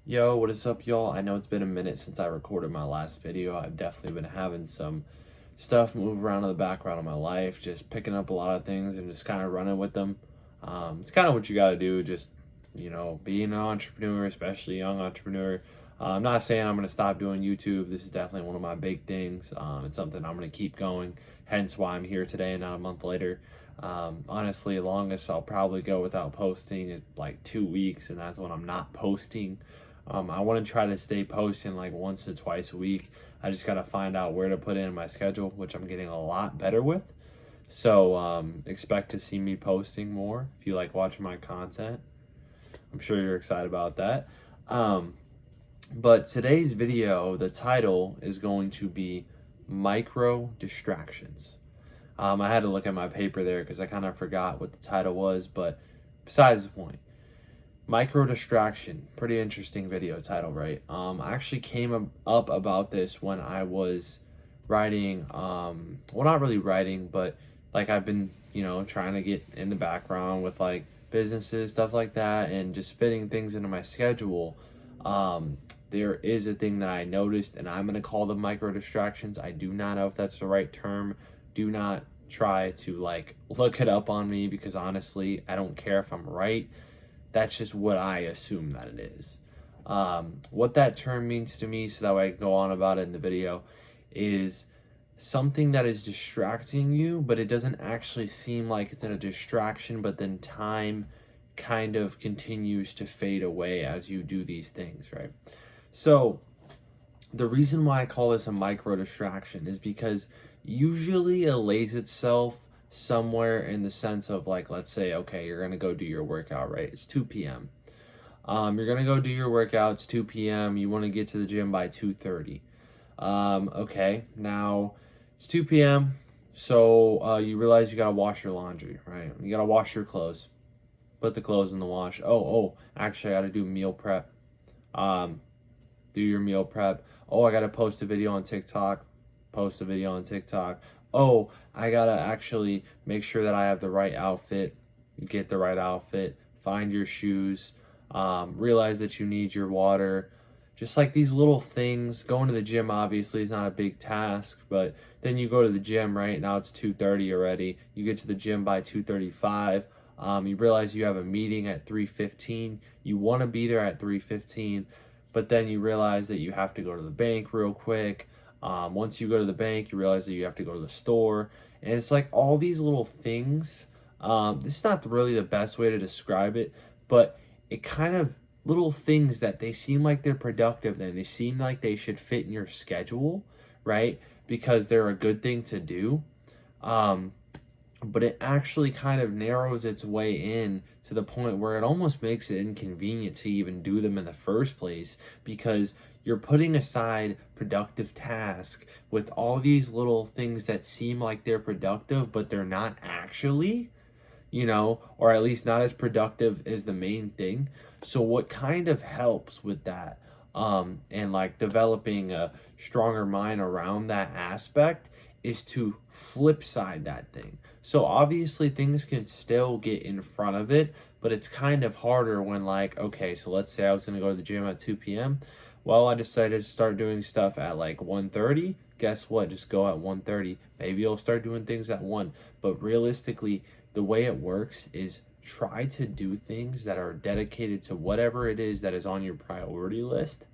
Yo, what is up, y'all? I know it's been a minute since I recorded my last video. I've definitely been having some stuff move around in the background of my life, just picking up a lot of things and just kind of running with them. It's kind of what you got to do, just, being an entrepreneur, especially a young entrepreneur. I'm not saying I'm going to stop doing YouTube. This is definitely one of my big things. It's something I'm going to keep going, hence why I'm here today and not a month later. Honestly, longest I'll probably go without posting is like 2 weeks, and that's when I'm not posting. I want to try to stay posting like once to twice a week. I just got to find out where to put in my schedule, which I'm getting a lot better with. So expect to see me posting more if you like watching my content. I'm sure you're excited about that. But today's video, the title is going to be Micro Distractions. I had to look at my paper there because I kind of forgot what the title was, but besides the point. Micro distraction, pretty interesting video title, right? I actually came up about this when I was writing, well, not really writing, but like I've been, trying to get in the background with like businesses, stuff like that, and just fitting things into my schedule. There is a thing that I noticed, and I'm gonna call them micro distractions. I do not know if that's the right term. Do not try to like look it up on me because honestly, I don't care if I'm right. That's just what I assume that it is. What that term means to me, so that way I can go on about it in the video, is something that is distracting you, but it doesn't actually seem like it's in a distraction, but then time kind of continues to fade away as you do these things, right? So the reason why I call this a micro distraction is because usually it lays itself somewhere in the sense of like, let's say, okay, you're gonna go do your workout, right? It's 2 p.m. You're gonna go do your workouts 2 p.m. You want to get to the gym by 2:30. Okay, now it's 2 p.m. So you realize you gotta wash your laundry, right? You gotta wash your clothes. Put the clothes in the wash. Actually, I gotta do meal prep. Do your meal prep. Oh, I gotta post a video on TikTok. Post a video on TikTok. Oh, I gotta actually make sure that I have the right outfit. Get the right outfit. Find your shoes. Realize that you need your water. Just like these little things. Going to the gym obviously is not a big task, but then you go to the gym, right? Now it's 2:30 already. You get to the gym by 2:35. You realize you have a meeting at 3:15. You want to be there at 3:15, but then you realize that you have to go to the bank real quick. Once you go to the bank, you realize that you have to go to the store. And it's like all these little things. This is not really the best way to describe it, but it kind of little things that they seem like they're productive and they seem like they should fit in your schedule, right? Because they're a good thing to do. But it actually kind of narrows its way in to the point where it almost makes it inconvenient to even do them in the first place because you're putting aside productive tasks with all these little things that seem like they're productive but they're not actually, or at least not as productive as the main thing. So what kind of helps with that, and like developing a stronger mind around that aspect, is to flip side that thing. So obviously things can still get in front of it, but it's kind of harder when like, okay, so let's say I was going to go to the gym at 2 p.m. Well, I decided to start doing stuff at like 1:30. Guess what? Just go at 1:30. Maybe you'll start doing things at 1. But realistically, the way it works is try to do things that are dedicated to whatever it is that is on your priority list.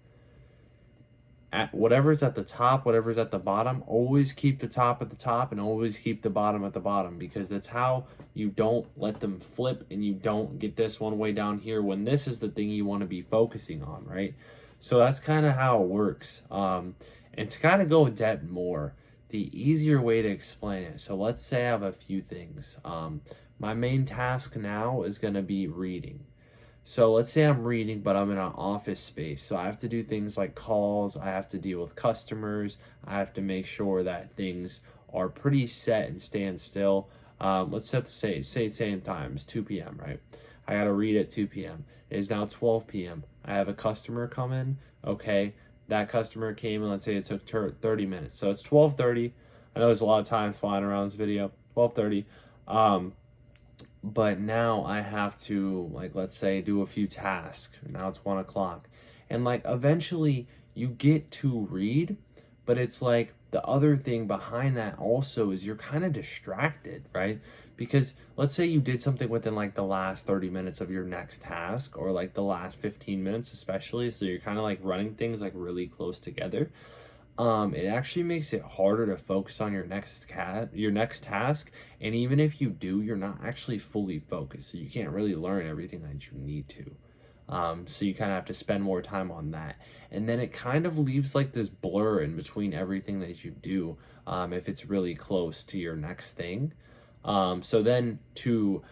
At whatever's at the top, whatever's at the bottom, always keep the top at the top and always keep the bottom at the bottom, because that's how you don't let them flip and you don't get this one way down here when this is the thing you want to be focusing on, right? So that's kind of how it works. And to kind of go in depth more, the easier way to explain it. So let's say I have a few things. My main task now is going to be reading. So let's say I'm reading, but I'm in an office space. So I have to do things like calls. I have to deal with customers. I have to make sure that things are pretty set and stand still. Let's set the same time. It's 2 p.m., right? I got to read at 2 p.m. It is now 12 p.m. I have a customer come in. Okay, that customer came in. Let's say it took 30 minutes. So it's 12:30. I know there's a lot of times flying around this video. 12:30. But now I have to, like, let's say, do a few tasks. Now it's 1 o'clock. And like eventually you get to read, but it's like the other thing behind that also is you're kind of distracted, right? Because let's say you did something within like the last 30 minutes of your next task, or like the last 15 minutes especially, so you're kind of like running things like really close together. It actually makes it harder to focus on your next task, and even if you do, you're not actually fully focused, so you can't really learn everything that you need to. So you kind of have to spend more time on that, and then it kind of leaves like this blur in between everything that you do, if it's really close to your next thing. So then to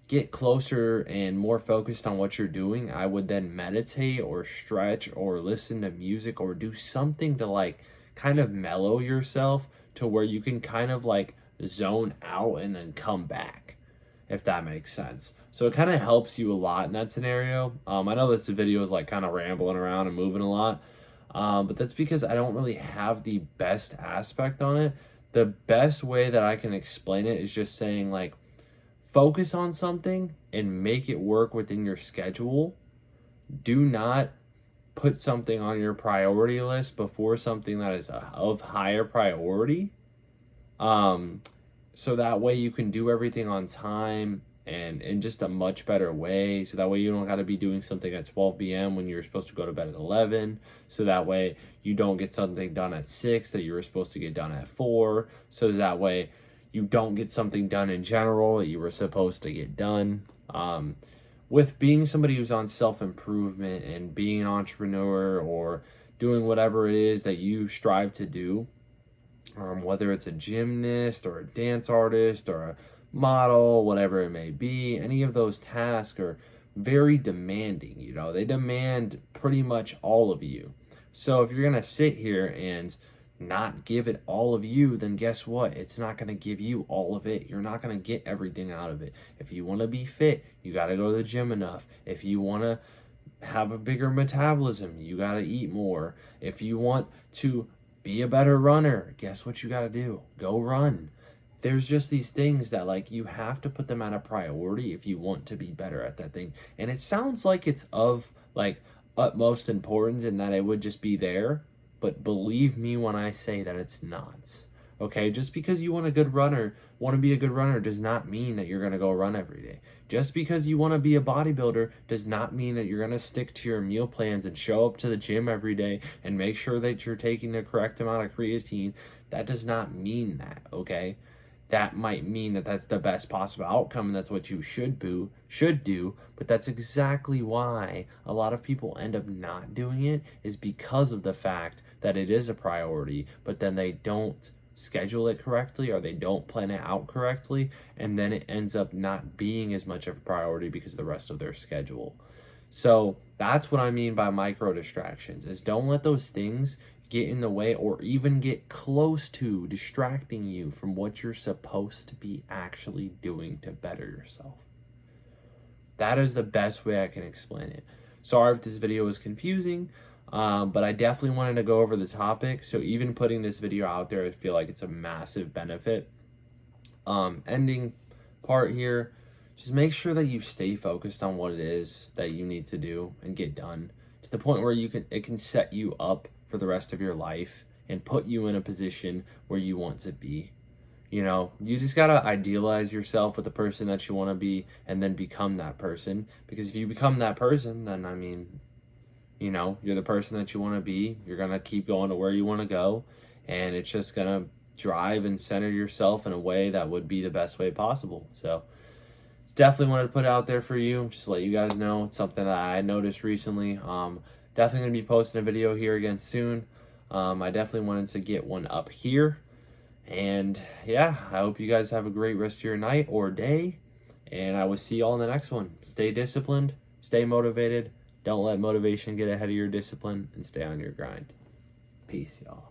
get closer and more focused on what you're doing, I would then meditate or stretch or listen to music or do something to like kind of mellow yourself to where you can kind of like zone out and then come back, if that makes sense. So it kind of helps you a lot in that scenario. I know this video is like kind of rambling around and moving a lot, but that's because I don't really have the best aspect on it. The best way that I can explain it is just saying like, focus on something and make it work within your schedule. Do not put something on your priority list before something that is of higher priority. So that way you can do everything on time and in just a much better way. So that way you don't got to be doing something at 12 p.m. when you're supposed to go to bed at 11. So that way you don't get something done at 6 that you were supposed to get done at 4. So that way you don't get something done in general that you were supposed to get done. With being somebody who's on self-improvement and being an entrepreneur or doing whatever it is that you strive to do, whether it's a gymnast or a dance artist or a model, whatever it may be, any of those tasks are very demanding. You know, they demand pretty much all of you. So if you're going to sit here and not give it all of you, then guess what? It's not going to give you all of it. You're not going to get everything out of it. If you want to be fit, you got to go to the gym enough. If you want to have a bigger metabolism, you got to eat more. If you want to be a better runner, guess what you got to do? Go run. There's just these things that like you have to put them at a priority if you want to be better at that thing. And it sounds like it's of like utmost importance and that it would just be there. But believe me when I say that it's not. Okay, just because you want to be a good runner does not mean that you're going to go run every day. Just because you want to be a bodybuilder does not mean that you're going to stick to your meal plans and show up to the gym every day and make sure that you're taking the correct amount of creatine. That does not mean that, okay? That might mean that that's the best possible outcome and that's what you should do, but that's exactly why a lot of people end up not doing it, is because of the fact that it is a priority, but then they don't schedule it correctly or they don't plan it out correctly, and then it ends up not being as much of a priority because of the rest of their schedule. So that's what I mean by micro distractions, is don't let those things get in the way or even get close to distracting you from what you're supposed to be actually doing to better yourself. That is the best way I can explain it. Sorry if this video was confusing, but I definitely wanted to go over the topic. So even putting this video out there, I feel like it's a massive benefit. Ending part here, just make sure that you stay focused on what it is that you need to do and get done to the point where it can set you up for the rest of your life and put you in a position where you want to be. You know, you just gotta idealize yourself with the person that you want to be and then become that person. Because if you become that person, then I mean, you know, you're the person that you want to be. You're gonna keep going to where you want to go, and it's just gonna drive and center yourself in a way that would be the best way possible. So definitely wanted to put it out there for you, just to let you guys know. It's something that I noticed recently. Definitely going to be posting a video here again soon. I definitely wanted to get one up here. And yeah, I hope you guys have a great rest of your night or day. And I will see you all in the next one. Stay disciplined, stay motivated. Don't let motivation get ahead of your discipline, and stay on your grind. Peace, y'all.